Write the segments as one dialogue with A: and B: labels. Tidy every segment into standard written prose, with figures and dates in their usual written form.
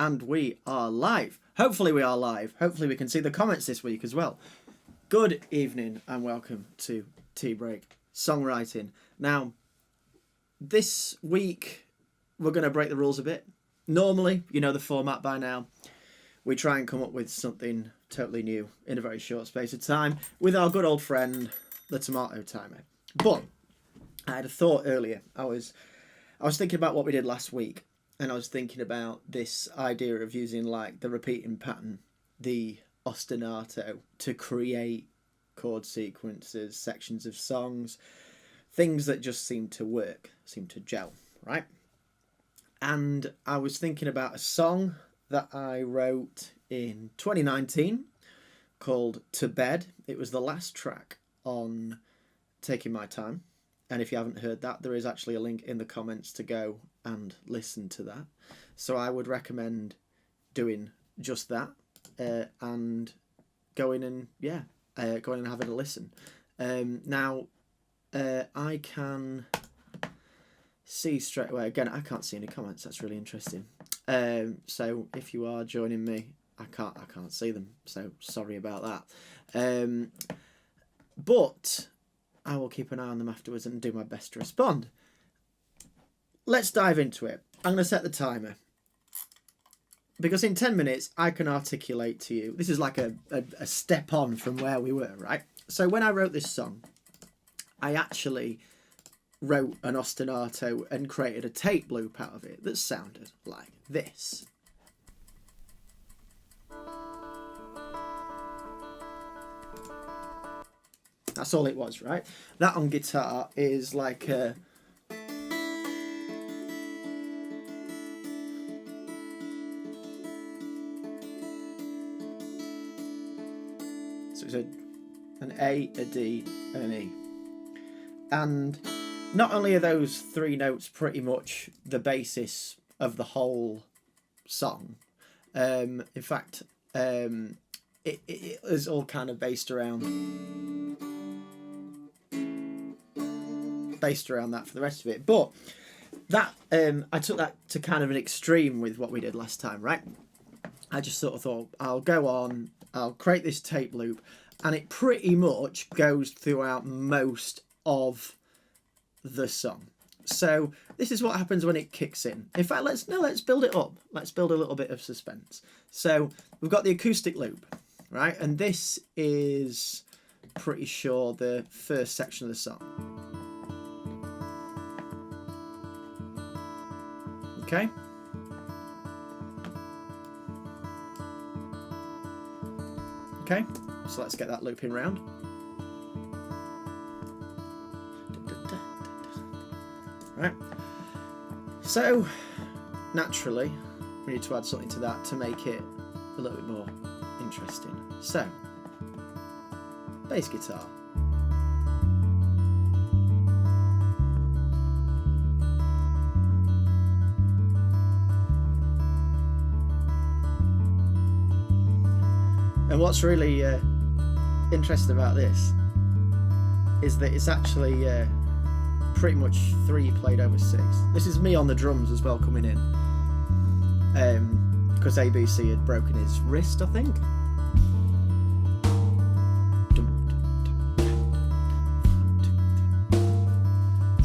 A: And we are live. Hopefully we are live. Hopefully we can see the comments this week as well. Good evening and welcome to Tea Break Songwriting. Now, this week we're going to break the rules a bit. Normally, you know the format by now. We try and come up with something totally new in a very short space of time with our good old friend, the Tomato Timer. But I had a thought earlier. I was thinking about what we did last week. And I was thinking about this idea of using like the repeating pattern, the ostinato, to create chord sequences, sections of songs, things that just seem to work, seem to gel, right? And I was thinking about a song that I wrote in 2019 called To Bed. It was the last track on Taking My Time. And if you haven't heard that, there is actually a link in the comments to go and listen to that. So I would recommend doing just that and going and having a listen. Now, I can see straight away. Again, I can't see any comments. That's really interesting. So if you are joining me, I can't see them. So sorry about that. But I will keep an eye on them afterwards and do my best to respond. Let's dive into it. I'm going to set the timer. Because in 10 minutes, I can articulate to you. This is like a step on from where we were, right? So when I wrote this song, I actually wrote an ostinato and created a tape loop out of it that sounded like this. That's all it was, right? That on guitar is like a... So it's an A, a D, and an E. And not only are those three notes pretty much the basis of the whole song, in fact, it is all kind of based around that for the rest of it. But that I took that to kind of an extreme with what we did last time, right? I just sort of thought, I'll go on, I'll create this tape loop, and it pretty much goes throughout most of the song. So this is what happens when it kicks in. In fact, let's build it up. Let's build a little bit of suspense. So we've got the acoustic loop, right? And this is pretty sure the first section of the song. Okay. Okay, so let's get that looping round. Right. So, naturally, we need to add something to that to make it a little bit more interesting. So, bass guitar. And what's really interesting about this is that it's actually pretty much 3 played over 6. This is me on the drums as well coming in. Because ABC had broken his wrist, I think.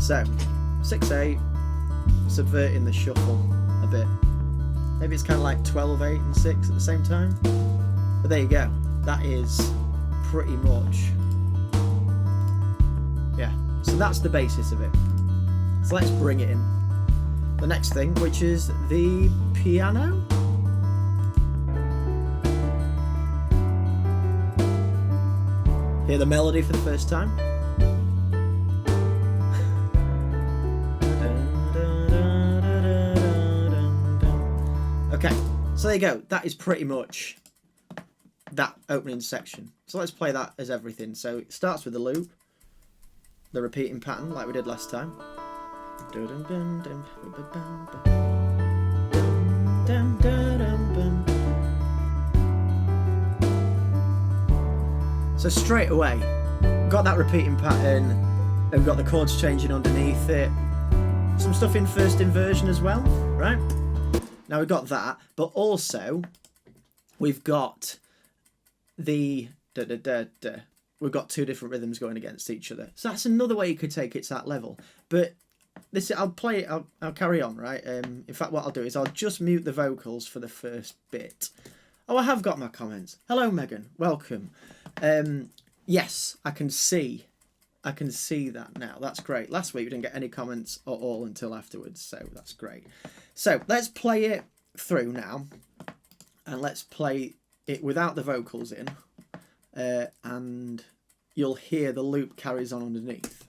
A: So, 6/8, subverting the shuffle a bit. Maybe it's kind of like 12/8 and 6 at the same time. But there you go. That is pretty much, yeah. So that's the basis of it. So let's bring it in. The next thing, which is the piano. Hear the melody for the first time. Okay, so there you go. That is pretty much that opening section. So let's play that as everything. So it starts with the loop, the repeating pattern like we did last time. So straight away, got that repeating pattern, and we've got the chords changing underneath it. Some stuff in first inversion as well, right? Now we've got that, but also we've got the we've got two different rhythms going against each other. So that's another way you could take it to that level. But this, I'll play it. I'll carry on, right? In fact, what I'll do is I'll just mute the vocals for the first bit. Oh, I have got my comments. Hello, Megan. Welcome. Yes, I can see that now. That's great. Last week we didn't get any comments at all until afterwards, so that's great. So let's play it through now, and let's play it without the vocals in, and you'll hear the loop carries on underneath.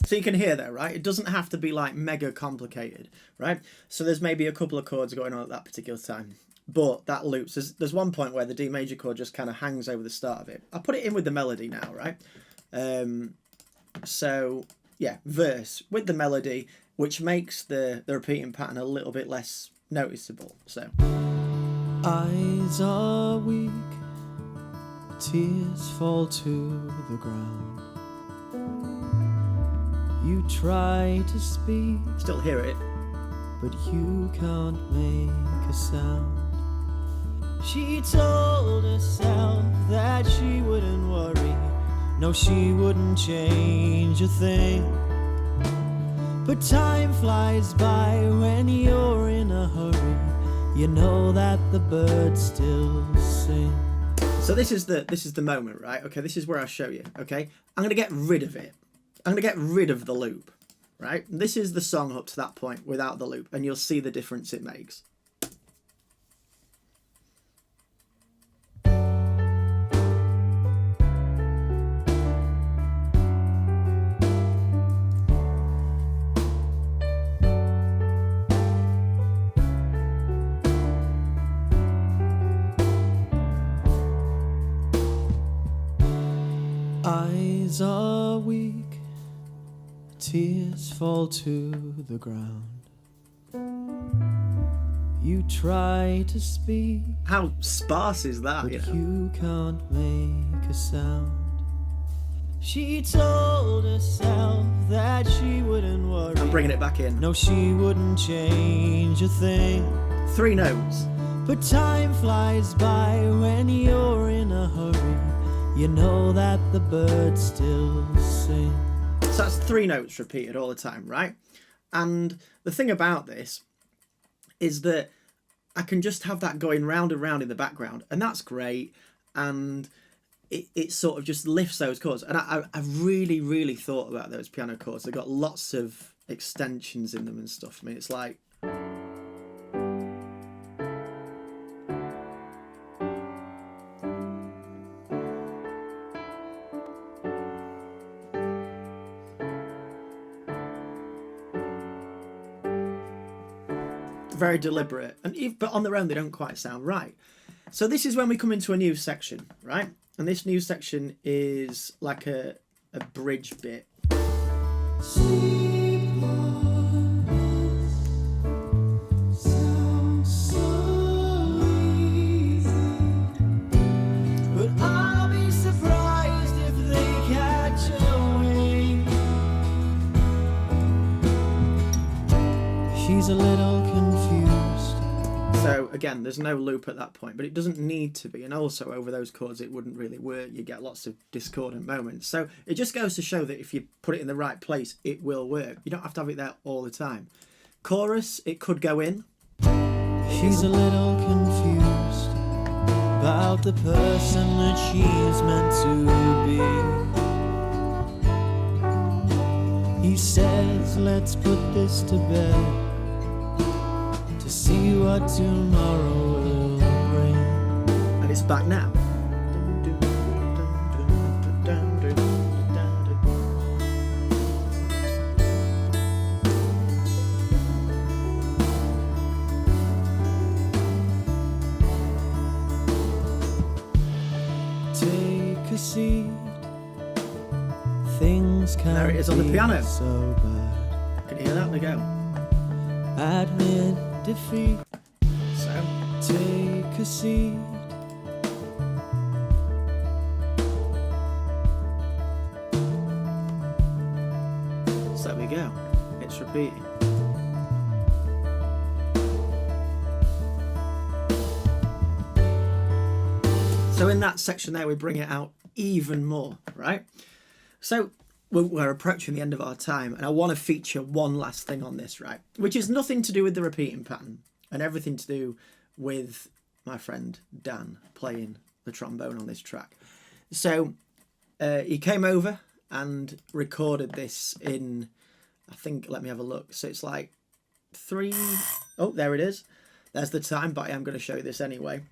A: So you can hear there, right? It doesn't have to be like mega complicated, right? So there's maybe a couple of chords going on at that particular time, but that loops. There's one point where the D major chord just kind of hangs over the start of it. I'll put it in with the melody now, right? So yeah, verse with the melody, which makes the repeating pattern a little bit less noticeable. So eyes are weak, tears fall to the ground. You try to speak, still hear it, but you can't make a sound. She told herself that she wouldn't worry, no, she wouldn't change a thing. But time flies by when you're in a hurry, you know that the birds still sing. So this is the moment, right? Okay, this is where I show you, okay? I'm going to get rid of it. I'm going to get rid of the loop, right? This is the song up to that point without the loop, and you'll see the difference it makes. Eyes are weak, tears fall to the ground. You try to speak. How sparse is that? But you can't make a sound. She told herself that she wouldn't worry. I'm bringing it back in. No, she wouldn't change a thing. 3 notes. But time flies by when you're in a hurry. You know that the birds still sing. So that's 3 notes repeated all the time, right? And the thing about this is that I can just have that going round and round in the background, and that's great. And it sort of just lifts those chords. And I really, really thought about those piano chords. They've got lots of extensions in them and stuff. I mean, it's like... very deliberate, but on their own they don't quite sound right. So this is when we come into a new section, right? And this new section is like a bridge bit. She's a little confused. So again, there's no loop at that point, but it doesn't need to be. And also over those chords, it wouldn't really work. You get lots of discordant moments. So it just goes to show that if you put it in the right place, it will work. You don't have to have it there all the time. Chorus, it could go in. She's a little confused about the person that she's meant to be.
B: He says, let's put this to bed, to see what tomorrow will bring.
A: And it's back now.
B: Take a seat. Things can't
A: There it is on the
B: be
A: piano.
B: so bad.
A: Can you hear that? We go.
B: Admit defeat.
A: So,
B: Take a seat.
A: so there we go. It's repeating. So in that section there, we bring it out even more, right? So we're approaching the end of our time, and I want to feature one last thing on this, right? Which is nothing to do with the repeating pattern and everything to do with my friend Dan playing the trombone on this track. So he came over and recorded this in, I think, let me have a look. So it's like oh, there it is. There's the time, but I am going to show you this anyway.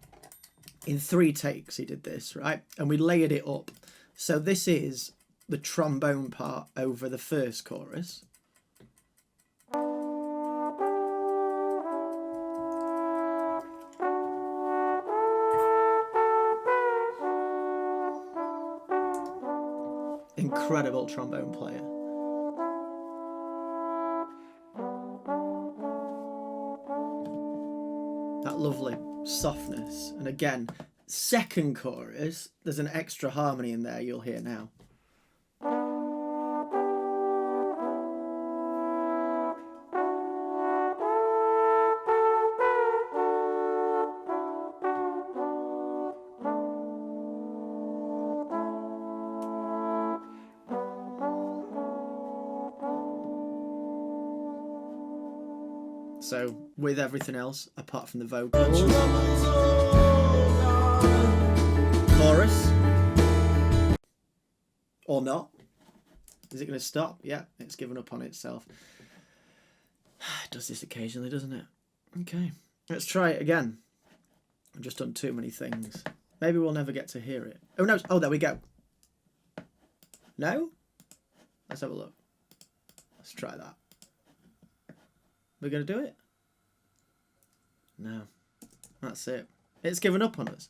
A: In 3 takes he did this, right? And we layered it up. So this is the trombone part over the first chorus. Incredible trombone player. That lovely softness. And again, second chorus, there's an extra harmony in there you'll hear now. So, with everything else, apart from the vocals. Chorus. Or not. Is it going to stop? Yeah, it's given up on itself. It does this occasionally, doesn't it? Okay, let's try it again. I've just done too many things. Maybe we'll never get to hear it. Oh, no. Oh, there we go. No? Let's have a look. Let's try that. We're going to do it? No. That's it. It's given up on us.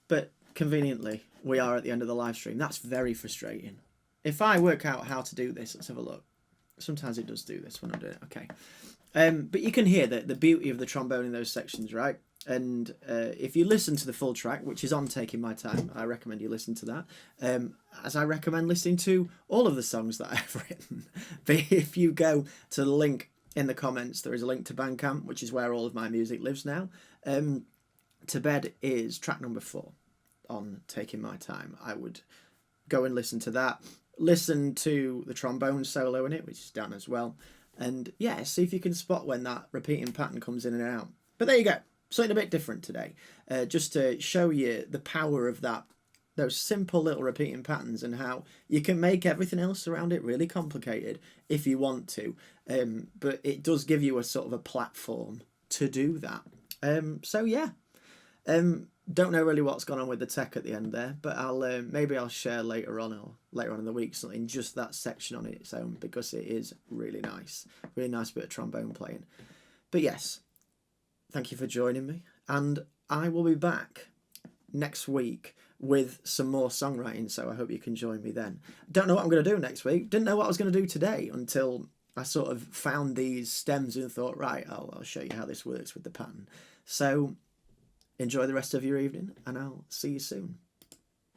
A: But conveniently, we are at the end of the live stream. That's very frustrating. If I work out how to do this, let's have a look. Sometimes it does do this when I do it. Okay. But you can hear the beauty of the trombone in those sections, right? And if you listen to the full track, which is on Taking My Time, I recommend you listen to that. As I recommend listening to all of the songs that I've written. But if you go to the link in the comments, there is a link to Bandcamp, which is where all of my music lives now. To Bed is track number 4 on Taking My Time. I would go and listen to that. Listen to the trombone solo in it, which is Dan as well. And yeah, see if you can spot when that repeating pattern comes in and out. But there you go. Something a bit different today. Just to show you the power of those simple little repeating patterns and how you can make everything else around it really complicated if you want to. But it does give you a sort of a platform to do that. So yeah. Don't know really what's gone on with the tech at the end there, but maybe I'll share later on in the week something, just that section on its own, because it is really nice bit of trombone playing. But yes, thank you for joining me, and I will be back next week with some more songwriting, so I hope you can join me then. Don't know what I'm going to do next week. Didn't know what I was going to do today until I sort of found these stems and thought, right, I'll show you how this works with the pattern. So enjoy the rest of your evening, and I'll see you soon.